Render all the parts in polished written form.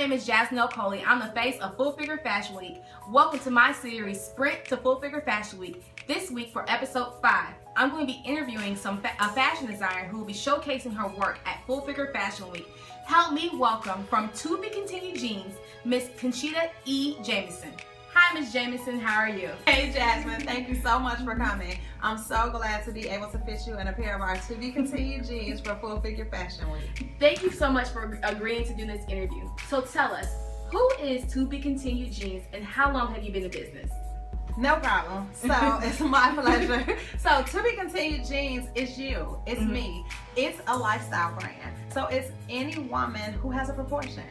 name is Jasmine Okoli. I'm the face of Full Figure Fashion Week. Welcome to my series, Sprint to Full Figure Fashion Week. This week for episode 5, I'm going to be interviewing a fashion designer who will be showcasing her work at Full Figure Fashion Week. Help me welcome from To Be Continued Jeans, Miss Conchita E. Jamison. Hi, Miss Jamison. How are you? Hey, Jasmine. Thank you so much for coming. I'm so glad to be able to fit you in a pair of our To Be Continued jeans for Full Figure Fashion Week. Thank you so much for agreeing to do this interview. So tell us, who is To Be Continued Jeans and how long have you been in business? No problem. So it's my pleasure. So To Be Continued Jeans is you. It's me. It's a lifestyle brand. So it's any woman who has a proportion,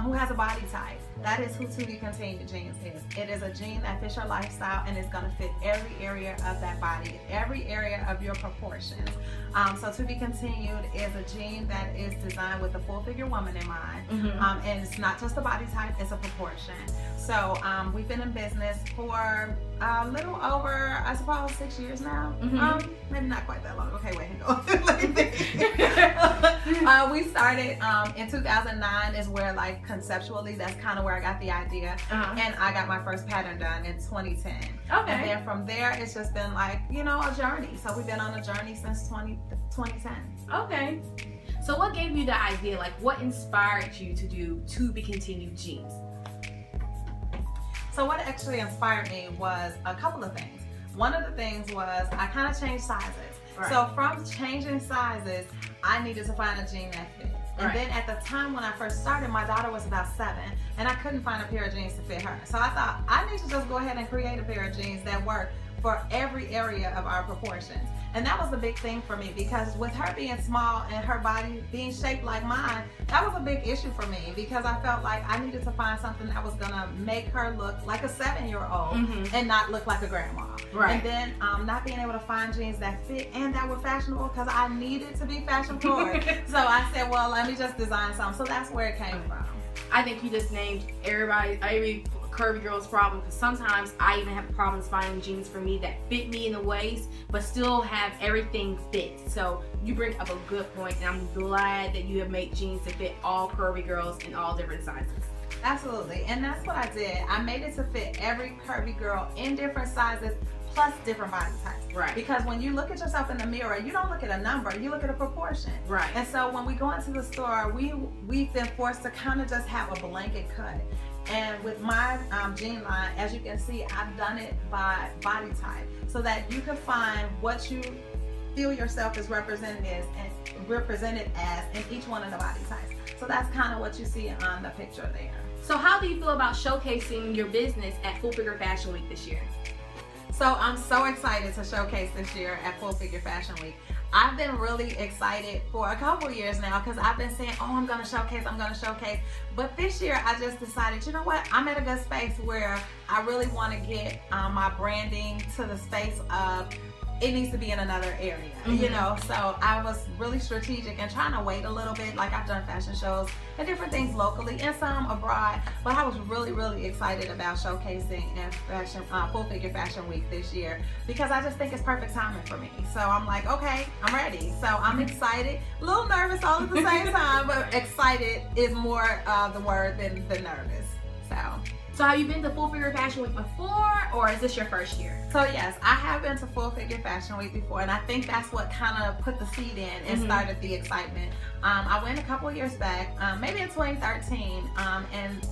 who has a body type. That is who To Be Continued Jeans is. It is a jean that fits your lifestyle and it's going to fit every area of that body, every area of your proportions. So To Be Continued is a jean that is designed with a full figure woman in mind. And it's not just a body type, it's a proportion. So we've been in business for a little over, I suppose, 6 years now. Maybe not quite that long. Okay, wait, hang on. We started in 2009 is where, like, conceptually, that's kind of where I got the idea. And I got my first pattern done in 2010. Okay. And then from there, it's just been like, you know, a journey. So we've been on a journey since 2010. Okay. So what gave you the idea? Like, what inspired you to do To Be Continued Jeans? So what actually inspired me was a couple of things. One of the things was I kind of changed sizes. Right. So from changing sizes, I needed to find a jean that fit. And then at the time when I first started, my daughter was about 7 and I couldn't find a pair of jeans to fit her. So I thought I need to just go ahead and create a pair of jeans that work for every area of our proportions. And that was a big thing for me because with her being small and her body being shaped like mine, that was a big issue for me because I felt like I needed to find something that was gonna make her look like a 7-year-old and not look like a grandma. Right. And then not being able to find jeans that fit and that were fashionable because I needed to be fashion forward. So I said, well, let me just design something. So that's where it came from. I think you just named every curvy girl's problem, because sometimes I even have problems finding jeans for me that fit me in the waist but still have everything fit. So you bring up a good point, and I'm glad that you have made jeans to fit all curvy girls in all different sizes. Absolutely, and that's what I did. I made it to fit every curvy girl in different sizes plus different body types. Right. Because when you look at yourself in the mirror, you don't look at a number, you look at a proportion. Right. And so when we go into the store, we've been forced to kind of just have a blanket cut. And with my jean line, as you can see, I've done it by body type so that you can find what you feel yourself is represented as in each one of the body types. So that's kind of what you see on the picture there. So how do you feel about showcasing your business at Full Figure Fashion Week this year? So I'm so excited to showcase this year at Full Figure Fashion Week. I've been really excited for a couple years now because I've been saying, oh, I'm gonna showcase. But this year I just decided, you know what? I'm at a good space where I really want to get my branding to the space of it needs to be in another area, you know? So I was really strategic and trying to wait a little bit. Like, I've done fashion shows and different things locally and some abroad, but I was really, really excited about showcasing at Full Figure Fashion Week this year because I just think it's perfect timing for me. So I'm like, okay, I'm ready. So I'm excited, a little nervous all at the same time, but excited is more the word than nervous. So have you been to Full Figure Fashion Week before, or is this your first year? So yes, I have been to Full Figure Fashion Week before, and I think that's what kind of put the seed in and started the excitement. I went a couple of years back, maybe in 2013, and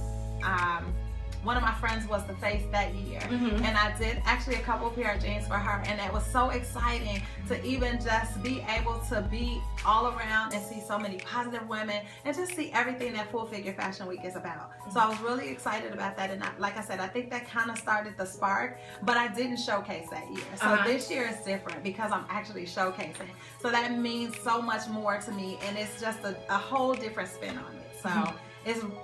one of my friends was the face that year, and I did actually a couple pair of jeans for her, and it was so exciting to even just be able to be all around and see so many positive women and just see everything that Full Figure Fashion Week is about. So I was really excited about that, and like I said, I think that kind of started the spark, but I didn't showcase that year. So this year is different because I'm actually showcasing. So that means so much more to me, and it's just a whole different spin on it. So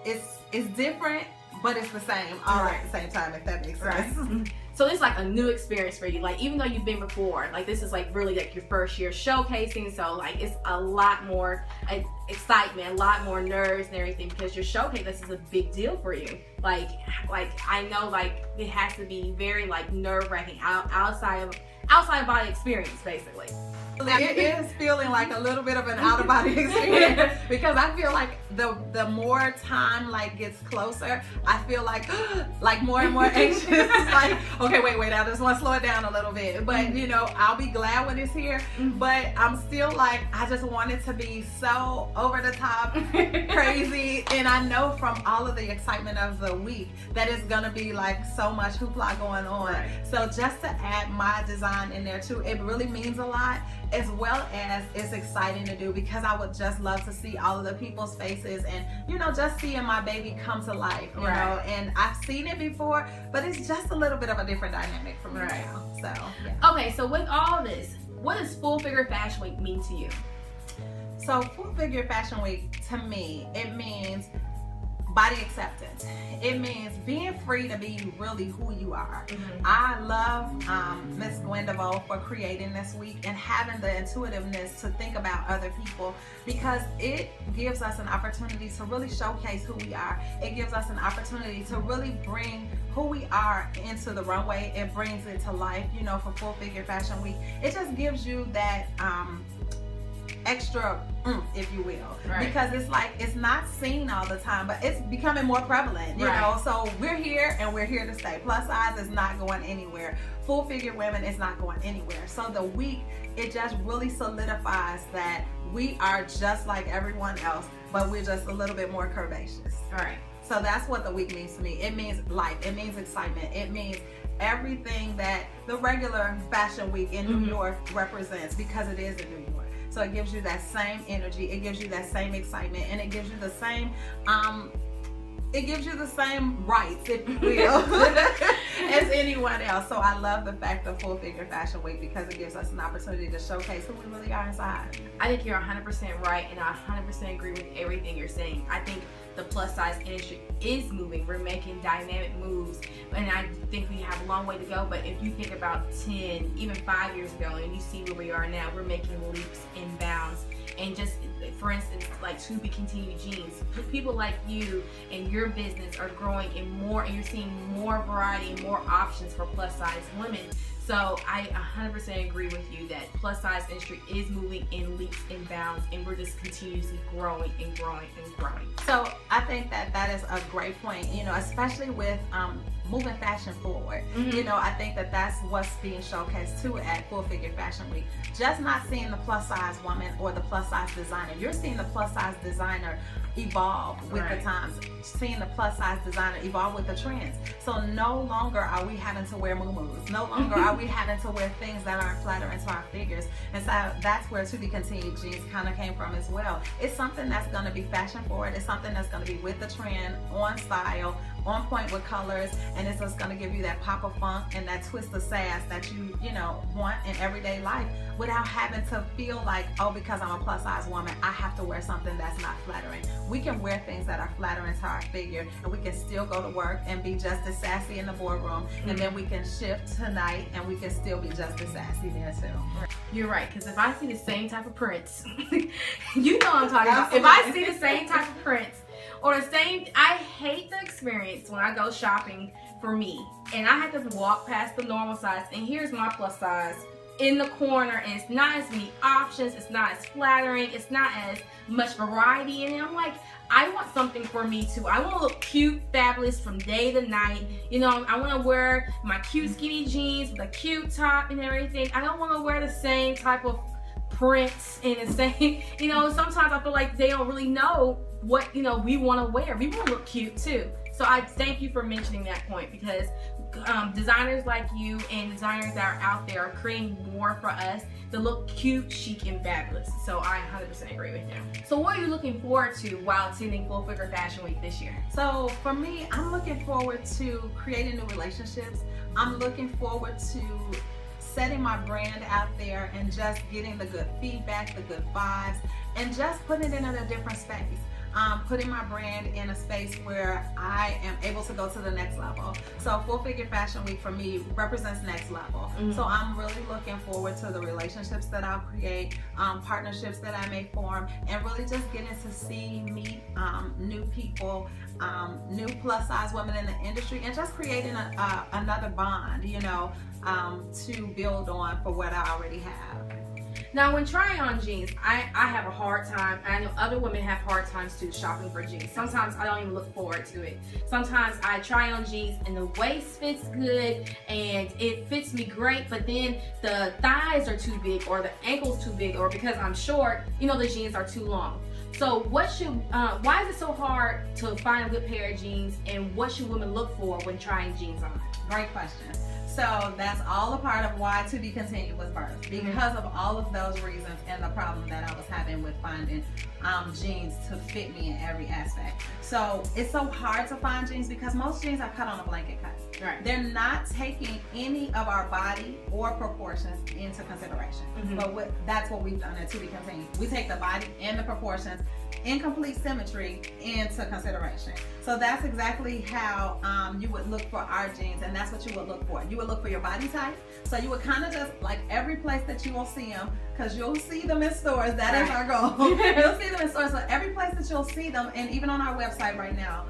it's different, but it's the same all at the same time, if that makes sense. So this is like a new experience for you. Like, even though you've been before, like, this is like really like your first year showcasing. So like, it's a lot more excitement, a lot more nerves and everything because your showcase, this is a big deal for you. like I know like it has to be very like nerve-wracking outside body experience basically. It is feeling like a little bit of an out of body experience because I feel like the more time like gets closer, I feel like more and more anxious. It's like, okay, wait, I just want to slow it down a little bit. But you know, I'll be glad when it's here. But I'm still like, I just want it to be so over the top, crazy. And I know from all of the excitement of the week that it's gonna be like so much hoopla going on. Right. So just to add my design in there too, it really means a lot, as well as it's exciting to do because I would just love to see all of the people's faces and, you know, just seeing my baby come to life, you know. And I've seen it before, but it's just a little bit of a different dynamic for me now. So, yeah. Okay, so with all this, what does Full Figure Fashion Week mean to you? So Full Figure Fashion Week, to me, it means body acceptance. It means being free to be really who you are. I love Miss Gwen DeVoe for creating this week and having the intuitiveness to think about other people, because it gives us an opportunity to really showcase who we are. It gives us an opportunity to really bring who we are into the runway. It brings it to life, you know, for Full Figure Fashion Week. It just gives you that extra if you will, because it's like it's not seen all the time, but it's becoming more prevalent, you know. So we're here and we're here to stay. Plus size is not going anywhere. Full figure women is not going anywhere. So the week, it just really solidifies that we are just like everyone else, but we're just a little bit more curvaceous. So that's what the week means to me. It means life. It means excitement. It means everything that the regular fashion week in New York represents, because it is in New York. So it gives you that same energy, it gives you that same excitement, and it gives you the same rights, if you will, as anyone else. So I love the fact of Full Figure Fashion Week because it gives us an opportunity to showcase who we really are inside. I think you're 100% right, and I 100% agree with everything you're saying. I think the plus size industry is moving. We're making dynamic moves, and I think we have a long way to go. But if you think about 10, even 5 years ago, and you see where we are now, we're making leaps and bounds. And just for instance, like To Be Continued jeans, people like you and your business are growing in more, and you're seeing more variety, more options for plus size women. So I 100% agree with you that plus size industry is moving in leaps and bounds, and we're just continuously growing and growing and growing. So I think that is a great point, you know, especially with moving fashion forward. You know, I think that's what's being showcased too at Full Figure Fashion Week. Just not seeing the plus size woman or the plus size designer. You're seeing the plus size designer evolve with the times, seeing the plus size designer evolve with the trends. So no longer are we having to wear muumuus. No longer are we having to wear things that aren't flattering to our figures. And so that's where To Be Continued jeans kind of came from as well. It's something that's going to be fashion forward. It's something that's going to be with the trend, on style, on point with colors, and it's just going to give you that pop of funk and that twist of sass that you know, want in everyday life, without having to feel like, oh, because I'm a plus size woman, I have to wear something that's not flattering. We can wear things that are flattering to our figure, and we can still go to work and be just as sassy in the boardroom, and then we can shift tonight and we can still be just as sassy there too. You're right, because if I see the same type of prints, you know what I'm talking about. If I see the same type of prints, or the same, I hate the experience when I go shopping for me and I have to walk past the normal size, and here's my plus size in the corner, and it's not as many options, it's not as flattering, it's not as much variety in it. I'm like, I want something for me too. I want to look cute, fabulous from day to night. You know, I want to wear my cute skinny jeans with a cute top and everything. I don't want to wear the same type of prints and the same, you know, sometimes I feel like they don't really know what, you know, we want to wear. We want to look cute too. So I thank you for mentioning that point, because designers like you and designers that are out there are creating more for us to look cute, chic, and fabulous. So I 100% agree with you. So what are you looking forward to while attending Full Figure Fashion Week this year? So for me, I'm looking forward to creating new relationships. I'm looking forward to setting my brand out there and just getting the good feedback, the good vibes, and just putting it in a different space. putting my brand in a space where I am able to go to the next level. So Full Figure Fashion Week for me represents next level. So I'm really looking forward to the relationships that I'll create, partnerships that I may form, and really just getting to meet new people, new plus size women in the industry, and just creating another bond, you know, to build on for what I already have. Now, when trying on jeans, I have a hard time. I know other women have hard times too shopping for jeans. Sometimes I don't even look forward to it. Sometimes I try on jeans and the waist fits good and it fits me great, but then the thighs are too big or the ankles too big, or because I'm short, you know, the jeans are too long. So why is it so hard to find a good pair of jeans, and what should women look for when trying jeans on? Great question. So that's all a part of why To Be Continued was birthed, because of all of those reasons and the problem that I was having with finding jeans to fit me in every aspect. So it's so hard to find jeans because most jeans are cut on a blanket cut. Right. They're not taking any of our body or proportions into consideration. But that's what we've done at To Be Continued. We take the body and the proportions in complete symmetry into consideration. So that's exactly how you would look for our jeans, and that's what you would look for. You would look for your body type. So you would kind of just, like every place that you will see them, because you'll see them in stores, that is our goal. You'll see them in stores, so every place that you'll see them, and even on our website right now,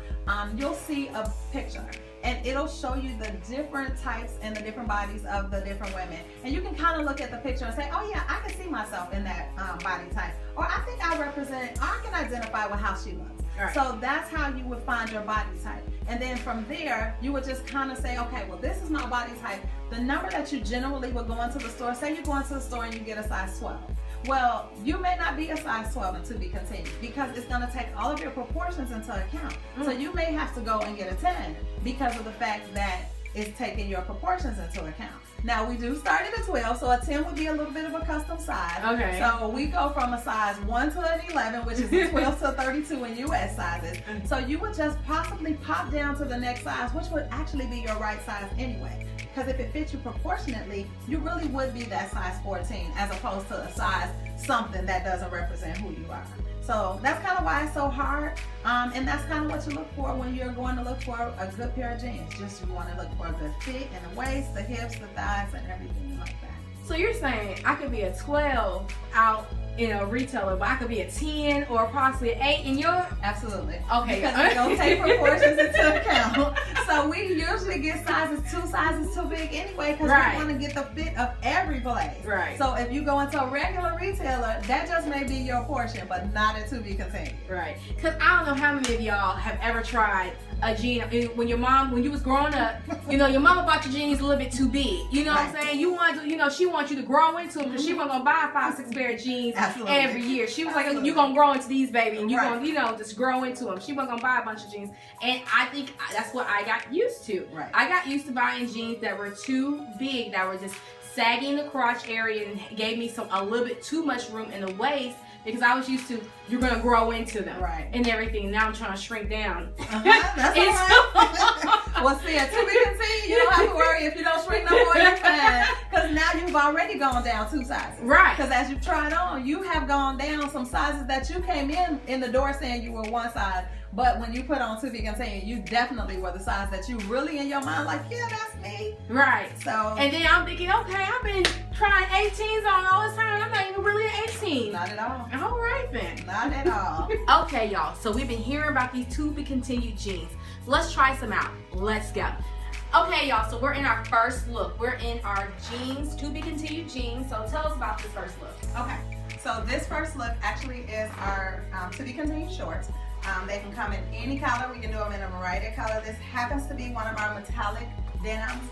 you'll see a picture. And it'll show you the different types and the different bodies of the different women. And you can kind of look at the picture and say, oh yeah, I can see myself in that body type. Or I think I can identify with how she looks. Right. So that's how you would find your body type. And then from there, you would just kind of say, okay, well, this is my body type. The number that you generally would go into the store, say you go into the store and you get a size 12. Well, you may not be a size 12 and To Be Continued, because it's going to take all of your proportions into account. So you may have to go and get a 10 because of the fact that it's taking your proportions into account. Now, we do start at a 12, so a 10 would be a little bit of a custom size. Okay. So we go from a size 1 to an 11, which is a 12 to 32 in US sizes. So you would just possibly pop down to the next size, which would actually be your right size anyway. Because if it fits you proportionately, you really would be that size 14 as opposed to a size something that doesn't represent who you are. So that's kind of why it's so hard. And that's kind of what you look for when you're going to look for a good pair of jeans. Just you want to look for a good fit in the waist, the hips, the thighs, and everything like that. So you're saying I could be a 12 out in a retailer, but I could be a 10 or possibly an 8 in your? Absolutely. Okay. Because we don't take proportions into account. So we usually get two sizes too big anyway, because we want to get the fit of every place. Right. So if you go into a regular retailer, that just may be your portion, but not a To Be Continued. Right. Because I don't know how many of y'all have ever tried a jean. When you was growing up, you know, your mama bought your jeans a little bit too big. You know what I'm saying? You want to, you know, she wants you to grow into them, because she wasn't gonna buy 5-6 pair of jeans every year. She was like, you're gonna grow into these, baby, and you're gonna, you know, just grow into them. She wasn't gonna buy a bunch of jeans, and I think that's what I got used to. Right. I got used to buying jeans that were too big, that were just sagging in the crotch area and gave me a little bit too much room in the waist, because I was used to, you're gonna grow into them and everything. Now I'm trying to shrink down. That's all right. Well, see, To Be Continued, you don't have to worry if you don't shrink no more, you're fine. Because now you've already gone down 2 sizes. Right. Because as you've tried on, you have gone down some sizes that you came in the door saying you were one size. But when you put on To Be Continued, you definitely were the size that you really in your mind like, yeah, that's me. Right. So. And then I'm thinking, okay, I've been trying 18s on all this time, and I'm not even really an 18. Not at all. All right then. Not at all. Okay, y'all. So we've been hearing about these To Be Continued jeans. Let's try some out. Let's go. Okay, y'all. So we're in our first look. We're in our jeans, To Be Continued jeans. So tell us about this first look. Okay. So this first look actually is our To Be Continued shorts. They can come in any color. We can do them in a variety of colors. This happens to be one of our metallic denims.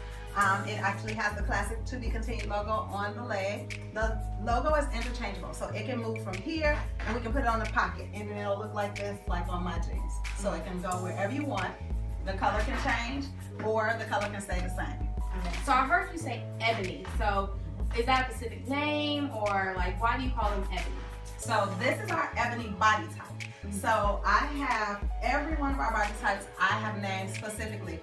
It actually has the classic To Be Continued logo on the leg. The logo is interchangeable, so it can move from here, and we can put it on the pocket, and then it'll look like this, like on my jeans. So it can go wherever you want. The color can change, or the color can stay the same. Okay. So I heard you say ebony. So is that a specific name, or like why do you call them ebony? So this is our ebony body type. So I have every one of our body types I have named specifically.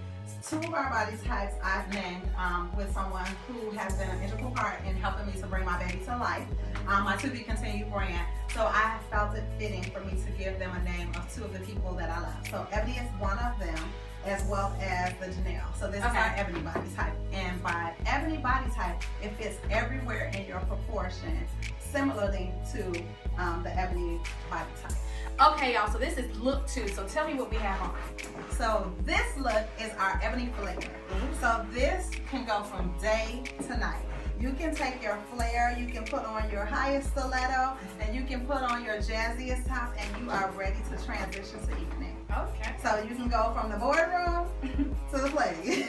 Two of our body types I've named with someone who has been an integral part in helping me to bring my baby to life, my To Be Continued brand. So I have felt it fitting for me to give them a name of two of the people that I love. So Ebony is one of them, as well as the Janelle. So this is our Ebony body type. And by Ebony body type, it fits everywhere in your proportion, similarly to the Ebony body type. Okay, y'all, so this is look 2. So tell me what we have on. So this look is our Ebony Flare. So this can go from day to night. You can take your flare, you can put on your highest stiletto, and you can put on your jazziest top, and you are ready to transition to evening. Okay. So you can go from the boardroom to the play.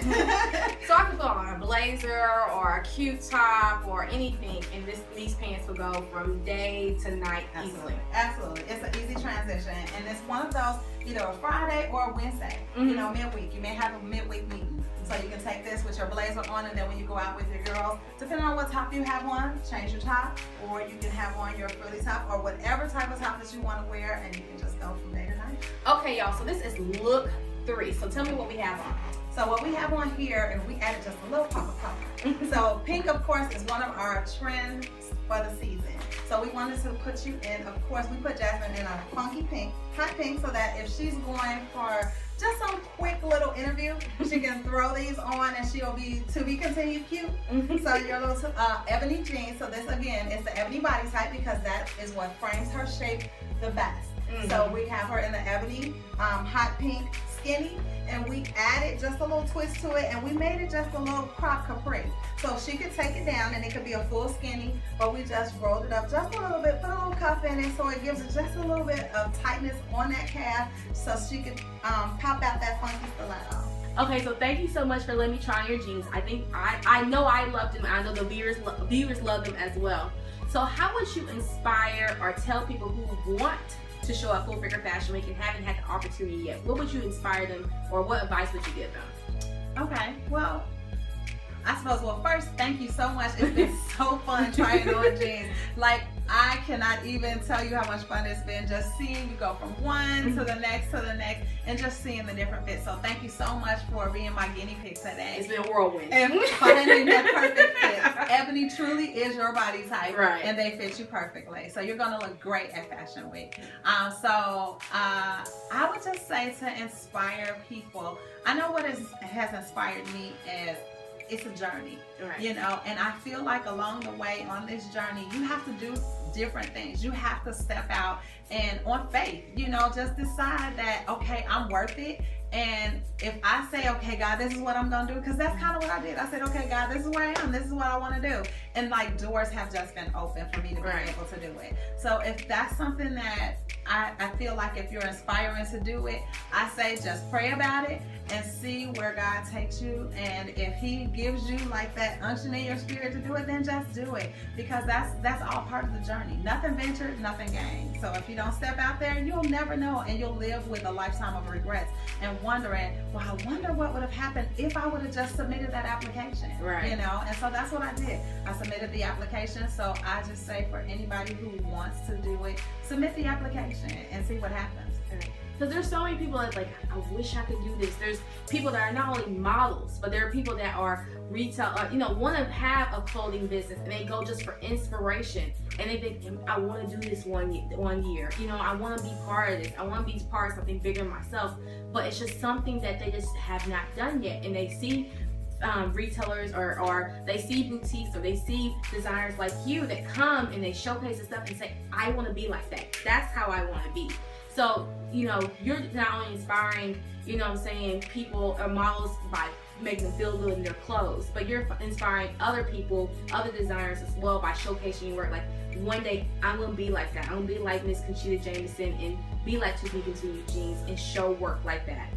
So I can put on a blazer or a cute top or anything, and these pants will go from day to night easily. Absolutely. It's an easy transition, and it's one of those, either a Friday or a Wednesday, you know, midweek. You may have a midweek meeting. So you can take this with your blazer on, and then when you go out with your girls, depending on what top you have on, change your top, or you can have on your frilly top, or whatever type of top that you want to wear, and you can just go from day to night. Okay, y'all, so this is look 3. So tell me what we have on. So what we have on here, and we added just a little pop of color. So pink, of course, is one of our trends for the season. So we wanted to put you in, of course, we put Jasmine in a funky pink, hot pink, so that if she's going for just some quick little interview, she can throw these on and she'll be to be continued cute. So your little ebony jeans. So this again is the ebony body type because that is what frames her shape the best. So we have her in the ebony hot pink skinny, and we added just a little twist to it, and we made it just a little crop capri. So she could take it down and it could be a full skinny, but we just rolled it up just a little bit, put a little cuff in it, so it gives it just a little bit of tightness on that calf, so she could pop out that funky stiletto. Okay, so thank you so much for letting me try your jeans. I think I know I loved them. I know the viewers love them as well. So how would you inspire or tell people who want to show up Full Figure Fashion Week and haven't had the opportunity yet? What would you inspire them, or what advice would you give them? Okay, well, I suppose, well, first, thank you so much. It's been so fun trying on jeans. Like, I cannot even tell you how much fun it's been just seeing you go from one to the next, and just seeing the different fits. So thank you so much for being my guinea pig today. It's been a whirlwind. And finding that perfect fit. Ebony truly is your body type, right? And they fit you perfectly. So you're going to look great at Fashion Week. I would just say to inspire people. I know what has inspired me is it's a journey, right? You know, and I feel like along the way on this journey, you have to do different things. You have to step out and on faith, you know, just decide that, okay, I'm worth it. And if I say, okay, God, this is what I'm going to do, because that's kind of what I did. I said, okay, God, this is where I am. This is what I want to do. And like doors have just been open for me to be able to do it. So if that's something that I feel like if you're inspiring to do it, I say just pray about it and see where God takes you. And if He gives you like that unction in your spirit to do it, then just do it, because that's all part of the journey. Nothing ventured, nothing gained. So if you don't step out there, you'll never know, and you'll live with a lifetime of regrets and wondering, well, I wonder what would have happened if I would have just submitted that application, right? You know, and so that's what I did. I submitted the application. So I just say for anybody who wants to do it, submit the application and see what happens. Because there's so many people that like, I wish I could do this. There's people that are not only models, but there are people that are retail, you know, want to have a clothing business, and they go just for inspiration, and they think, I want to do this one year. You know, I want to be part of this. I want to be part of something bigger than myself. But it's just something that they just have not done yet, and they see retailers or they see boutiques or they see designers like you that come and they showcase the stuff and say, I want to be like that. That's how I want to be. So, you know, you're not only inspiring, you know what I'm saying, people or models by making them feel good in their clothes, but you're inspiring other people, other designers as well by showcasing your work. Like, one day I'm going to be like that. I'm going to be like Miss Conchita Jameson and be like To Be Continued Jeans and show work like that.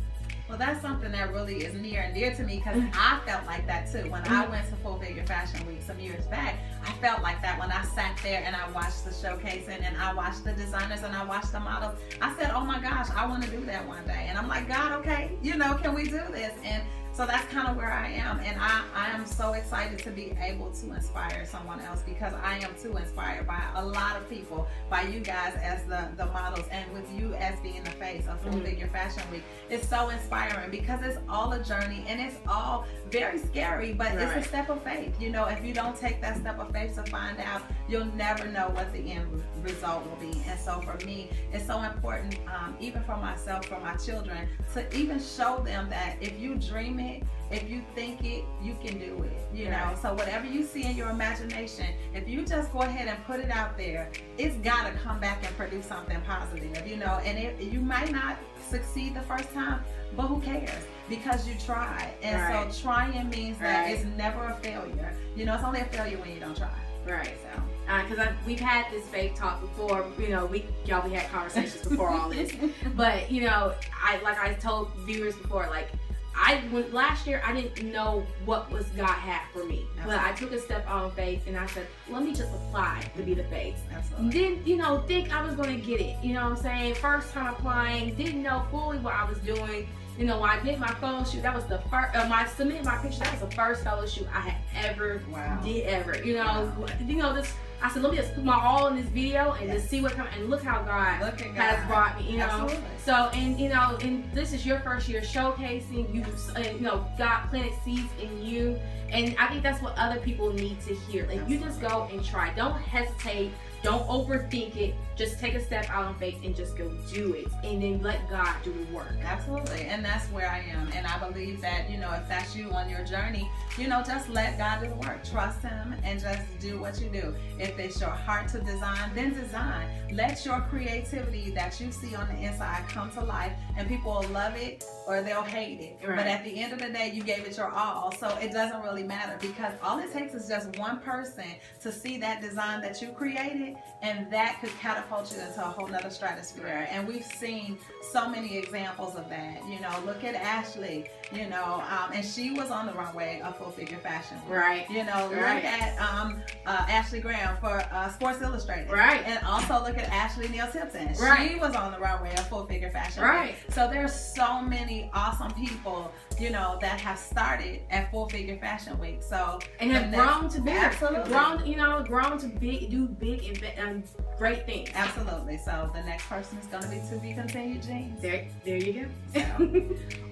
Well, that's something that really is near and dear to me, because I felt like that too. When I went to Full Figure Fashion Week some years back, I felt like that when I sat there and I watched the showcasing and I watched the designers and I watched the models. I said, oh my gosh, I want to do that one day. And I'm like, God, okay, you know, can we do this? And so that's kind of where I am. And I am am so excited to be able to inspire someone else, because I am too inspired by a lot of people, by you guys as the models, and with you as being the face of Full Figure Fashion Week. It's so inspiring because it's all a journey, and it's all very scary, but it's a step of faith. You know, if you don't take that step of faith to find out, you'll never know what the end result will be. And so for me, it's so important, even for myself, for my children, to even show them that if you dream it, if you think it, you can do it, you know. So whatever you see in your imagination, if you just go ahead and put it out there, it's got to come back and produce something positive, you know. And you might not succeed the first time, but who cares? Because you tried. And so trying means that it's never a failure. You know, it's only a failure when you don't try. Right. So, because we've had this faith talk before. You know, we had conversations before all this. But you know, I told viewers before, like, last year I didn't know what was God had for me. Absolutely. But I took a step out of faith and I said, let me just apply to be the face. Absolutely. Didn't, you know, think I was going to get it. You know what I'm saying? First time applying, didn't know fully what I was doing. You know, when I did my photo shoot, that was the first, I submitted my picture, that was the first photo shoot I had ever did ever. You know, this, I said, let me just put my all in this video and just see what comes, and look how God has brought me, you know. Absolutely. So, and you know, and this is your first year showcasing, you know, God planted seeds in you, and I think that's what other people need to hear. Like, you just go and try. Don't hesitate. Don't overthink it. Just take a step out on faith and just go do it. And then let God do the work. Absolutely. And that's where I am. And I believe that, you know, if that's you on your journey, you know, just let God do the work. Trust Him and just do what you do. If it's your heart to design, then design. Let your creativity that you see on the inside come to life, and people will love it or they'll hate it. Right. But at the end of the day, you gave it your all. So it doesn't really matter, because all it takes is just one person to see that design that you created, and that could catapult you into a whole nother stratosphere. Right. And we've seen so many examples of that. You know, look at Ashley, you know, and she was on the runway of Full Figure Fashion. Right. You know, look at Ashley Graham for Sports Illustrated. Right. And also look at Ashley Neal Tipton. Right. She was on the runway of Full Figure Fashion. Right. So there's so many awesome people, you know, that have started at Full Figure Fashion Week. So and have grown to big. Absolutely. Grown to do big and great things. Absolutely. So the next person is going to be Continued Jeans. There you go. So.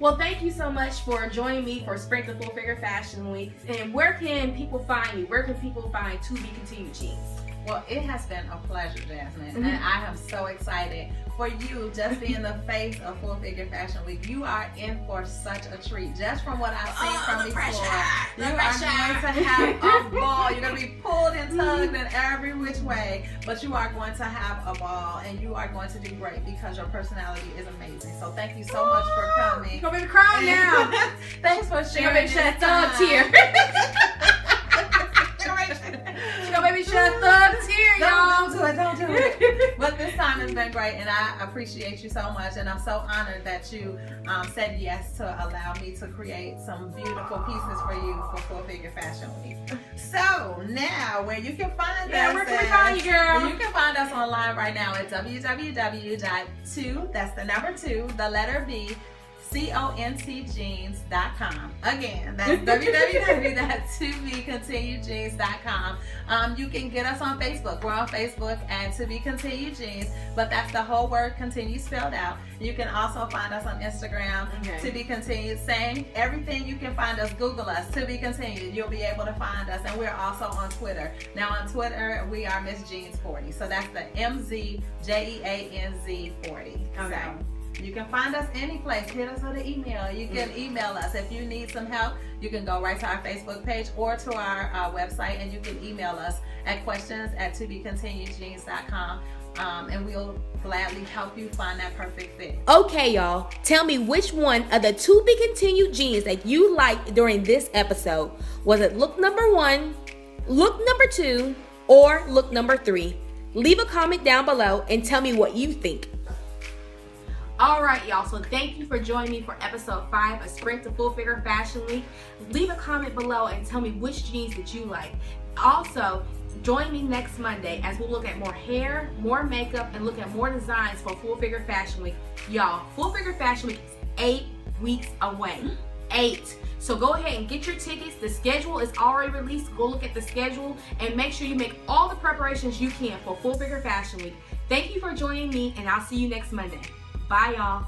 Well, thank you so much for joining me for Spring to Full Figure Fashion Week. And where can people find you? Where can people find To Be Continued Jeans? Well, it has been a pleasure, Jasmine, and I am so excited for you just being the face of Full Figure Fashion Week. You are in for such a treat. Just from what I've seen from before, you are going to have a ball. You're going to be pulled and tugged in every which way, but you are going to have a ball, and you are going to do great because your personality is amazing. So thank you so much for coming. You're going to cry now. Thanks for sharing this time. Thug tear. Baby, shut the tear, y'all. Don't do it. But this time has been great, and I appreciate you so much, and I'm so honored that you said yes to allow me to create some beautiful pieces for you for Full Figure Fashion Week. So now, where you can find us? Where can we find you, girl? You can find us online right now at www.2, that's the number 2, the letter B, CONTjeans.com. Again, that's www.tobecontinuedjeans.com. You can get us on Facebook. We're on Facebook at To Be Continued Jeans, but that's the whole word continue spelled out. You can also find us on Instagram, To Be Continued. Same, everything you can find us. Google us, To Be Continued. You'll be able to find us, and we're also on Twitter. Now on Twitter, we are Miss Jeans 40. So that's the MZJEANZ 40. Okay. So, you can find us any place. Hit us with an email. You can email us. If you need some help, you can go right to our Facebook page or to our website, and you can email us at questions@tobecontinuedjeans.com, and we'll gladly help you find that perfect fit. Okay, y'all. Tell me which one of the To Be Continued jeans that you liked during this episode. Was it look number 1, look number 2, or look number 3? Leave a comment down below and tell me what you think. All right, y'all, so thank you for joining me for episode 5 of Spring to Full Figure Fashion Week. Leave a comment below and tell me which jeans that you like. Also, join me next Monday as we look at more hair, more makeup, and look at more designs for Full Figure Fashion Week. Y'all, Full Figure Fashion Week is 8 weeks away. 8. So go ahead and get your tickets. The schedule is already released. Go look at the schedule and make sure you make all the preparations you can for Full Figure Fashion Week. Thank you for joining me, and I'll see you next Monday. Bye, y'all.